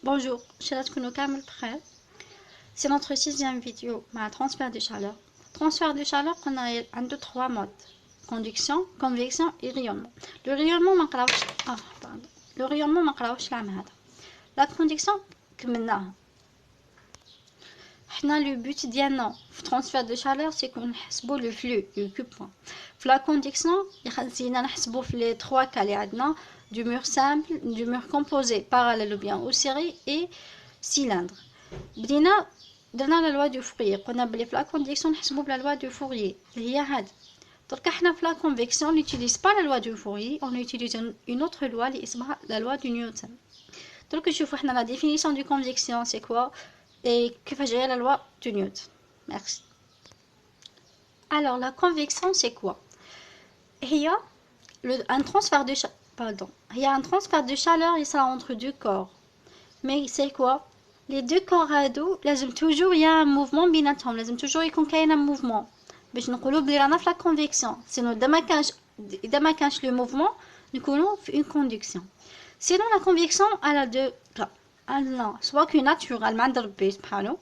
Bonjour, شريتكم كامل بخير. C'est notre sixième vidéo مع transfert de chaleur. Transfert de chaleur qu'on a عنده trois modes: conduction, convection et rayonnement. Le rayonnement ما نقراوش pardon. Le rayonnement ما نقراوش العام هذا. La conduction كملناها. حنا le but ديالنا في transfert de chaleur c'est qu'on نحسبوا le flux le coupon. في la conduction يخلينا نحسبوا في les trois cas اللي عندنا du mur simple, du mur composé parallèle ou bien ou série et cylindre. بدينا درنا la loi du Fourier. قلنا بلي في la conduction نحسبوا بلا loi du Fourier اللي هي هاد. درك حنا في la convection on n'utilise pas la loi du Fourier, on utilise une autre loi اللي اسمها la loi du Newton. درك نشوفوا حنا la définition du convection c'est quoi et كيفاش جايه la loi du Newton. Merci. Alors la convection c'est quoi? هي un transfert de il y a un transfert de chaleur et ça entre deux corps. Mais c'est quoi? Les deux corps هادو لازم toujours y a un mouvement بيناتهم، لازم toujours يكون كاين un mouvement باش نقولوا بلي رانا في la convection. sinon إذا ما كانش le mouvement نكونوا في une conduction. sinon la convection elle a deux cas. عندنا soit que naturel ما عند ربي سبحانه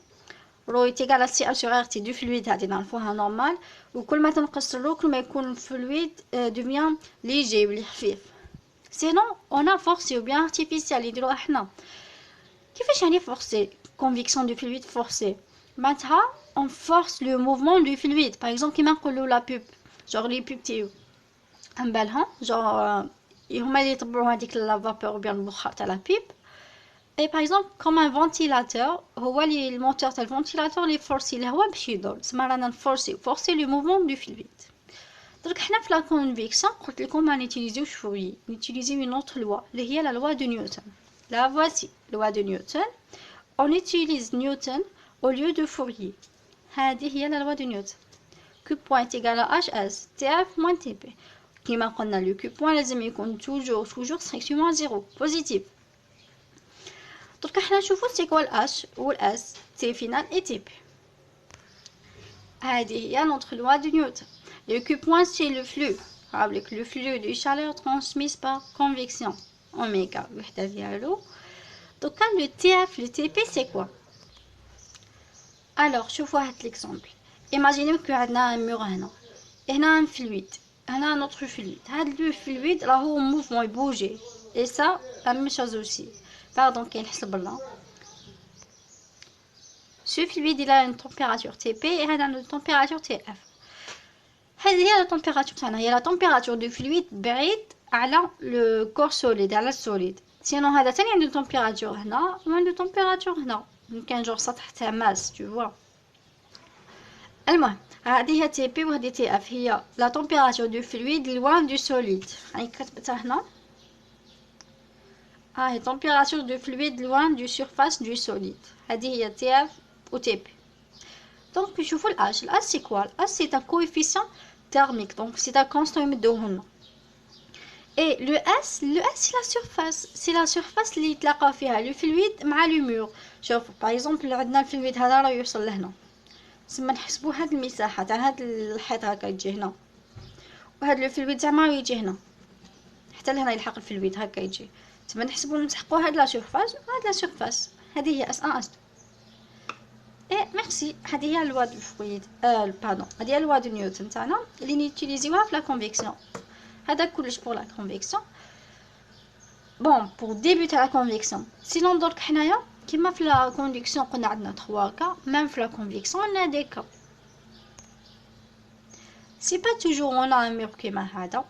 رو تيغال سي ار سور ار تي دو فلويد هادي نعرفوها نورمال، وكل ما تنقص الرو كل ما يكون الفلويد دوفيان ليجي ولا خفيف. سينو اون فورسي او بيان ارتيفيسيال يديروها حنا. كيفاش يعني فورسي؟ كونفيكسيون دو فلويد فورسي معناتها اون فورس لو موفمون دو فلويد. باغ اكزومبل كيما نقولوا لا بوب، جوغ لي بوب تيو ان بالهم جوغ هما اللي يطبعوا هذيك لا فابور بيان البخار تاع لا بوب. Et par exemple, comme un ventilateur, le moteur de ventilateur les force الهواء باش يدور. تسمى رانا نفورسي لو موفمون دو فلويد. درك حنا في لا كونفيكسيون قلت لكم ما نيتيليزيوش فوري، نيتيليزيو une autre loi اللي هي la loi de Newton. La voici, loi de Newton. On utilise Newton au lieu de Fourier. هذه هي la loi de Newton. Q point est égal à HS TF moins TP. كيما قلنا le Q point لازم يكون toujours strictement zéro, positif. درك حنا نشوفو سي كوا الاش والاس تي فينال اي تي بي. هذه هي notre loi de Newton. Le Q point c'est le flux avec le flux de chaleur transmise par convection oméga وحده ديالو. دوكا le TF le TP c'est quoi? alors شوفوا هاد l'exemple. imaginez que عندنا un mur هنا un fluide هنا un autre fluide. هاد le fluide راهو mouvement يبوجي et ça la même chose aussi. Pardon, كاين حسب الله. Ce fluide il a une température TP et هذا une température TF. هذه هي la température تاعنا، هي la température du fluide بعيد على le corps solide على السوليد. sinon هذا ثاني عنده température هنا وعنده température هنا، كان جور سطح تاع ماس tu vois. المهم هذه هي TP وهذه TF، هي la température du fluide loin du solide. هاي كتبتها هنا. هاي température du fluide loin du surface du solide. هذه هي TF و TP. donc نشوفوا الH. الH c'est quoi? الH c'est un coefficient thermique, donc c'est un constant يمدوه لنا. et le S c'est la surface اللي يتلاقى فيها le fluide مع le mur. شوف par exemple عندنا الفلويد هذا راه يوصل لهنا، تسمى نحسبوا هاد المساحه تاع هاد الحيط هكا يجي هنا، وهاد الفلويد زعما يجي هنا حتى لهنا يلحق الفلويد هكا يجي، تما نحسبوا نسحقوا هاد لا سيرفاس وهاد لا سيرفاس. هذه هي اس 1 اس 2. اي ميرسي. هذه هي لوا دو فرويد باردون، هذه هي لوا دو نيوتن تاعنا اللي نيتيليزيوها في لا كونفيكسيون. هذا كلش بور لا كونفيكسيون. بون بور ديبوتي لا كونفيكسيون سينون درك حنايا كيما في لا كونديكسيون قلنا عندنا 3 كا، ميم في لا كونفيكسيون عندنا دي كا. سي با توجور اون ا مير كيما هذا،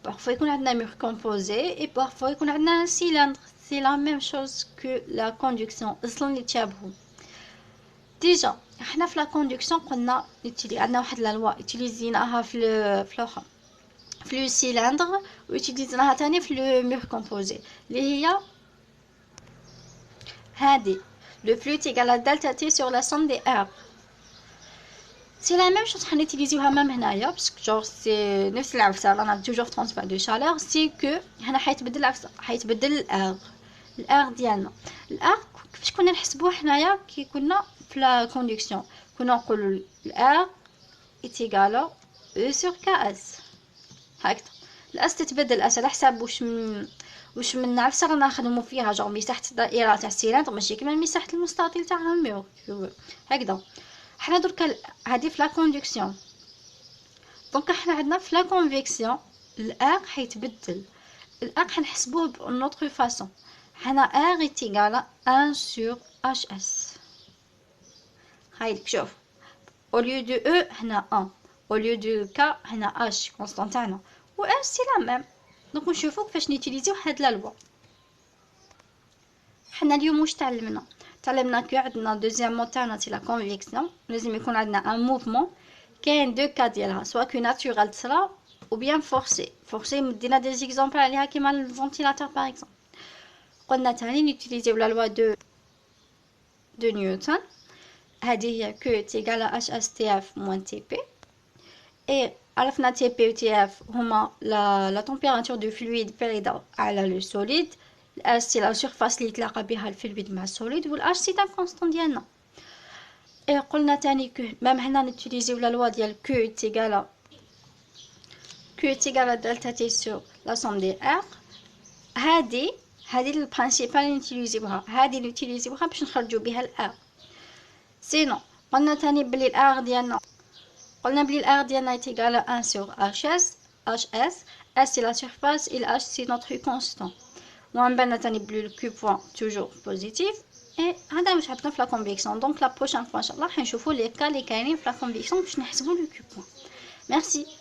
parfois يكون عندنا mur composé et parfois يكون عندنا un cylindre. c'est la même chose que la conduction اصلا يتشابهوا. ديجا احنا في لا كوندكسيون قلنا عندنا واحد لا لوا يوتيليزيناها في الاخر في لو سيلندر، ويوتيليزيناها ثاني في لو مير كومبوزي اللي هي هذه لو فلو تيغال دلتا تي سور لا سوم دي ار. سي لا ميم شوز حنيتيليزيوها ميم هنايا باسكو جور سي نفس العفسه رانا توجور ترانسفير دو شالور. سي كو هنا حيتبدل العفسه، حيتبدل الار ديالنا. الار كيفاش كنا نحسبوه حنايا كي كنا في لا كوندكسيون؟ كنا نقولوا الار ايتيغال او سور كا اس هكذا. الاس تتبدل، الاس على حساب واش من نفس رانا نخدمو فيها جوغ مساحه الدائره تاع السيلندر ماشي كيما مساحه المستطيل تاع الميور هكذا. حنا دركا هادي في لا كوندكسيون. دونك حنا عندنا في لا كونفيكسيون الار حيتبدل. الار حنحسبوه بنوتر فاصون. حنا ار ايتيغال 1 sur hs. هايلك شوف au lieu de e هنا 1 au lieu de k هنا h كونستانت تاعنا و s سي لا ميم. دونك نشوفو كيفاش نيتيليزيو هاد لا لوا. حنا اليوم واش تعلمنا كو عندنا دوزيام مود تاعنا سي لا كونفيكسيون. لازم يكون عندنا ان موفمون كاين دو كا ديالها سوا كو ناتورال تصرا ou bien forcé مدينا دي زيكزامبل عليها كيما الفونتيلاتور باغ اكزومبل. قلنا تاني نيتيليزيو لا لوا دو نيوتن. هذه هي كو تيغال اش اس تي اف موان تي بي. اي عرفنا تي بي و تي اف هما لا تمبيراتور دو فلويد بارده على لو سوليد. الاس سي لا سيرفاس اللي يتلاقى بها الفلويد مع السوليد والاش سي تا كونستون ديالنا. اي قلنا تاني كو ميم هنا نيتيليزيو لا لوا ديال كو تيغال دلتا تي سور لا سوم دي ار. هذه البرانسيبال اللي نيتيليزيوها. هذه نيتيليزيوها باش نخرجوا بها الار. سينو قلنا تاني بلي الار ديالنا يتيغال 1 sur hs. s c'est la surface et h c'est notre constant. ومن بالنا تاني بلي le Q point toujours positif. et هذا واش عندنا في لا كونفيكسيون. دونك لا بروشين فوا ان شاء الله حنشوفوا لي كا اللي كاينين في لا كونفيكسيون باش نحسبوا le Q point. merci.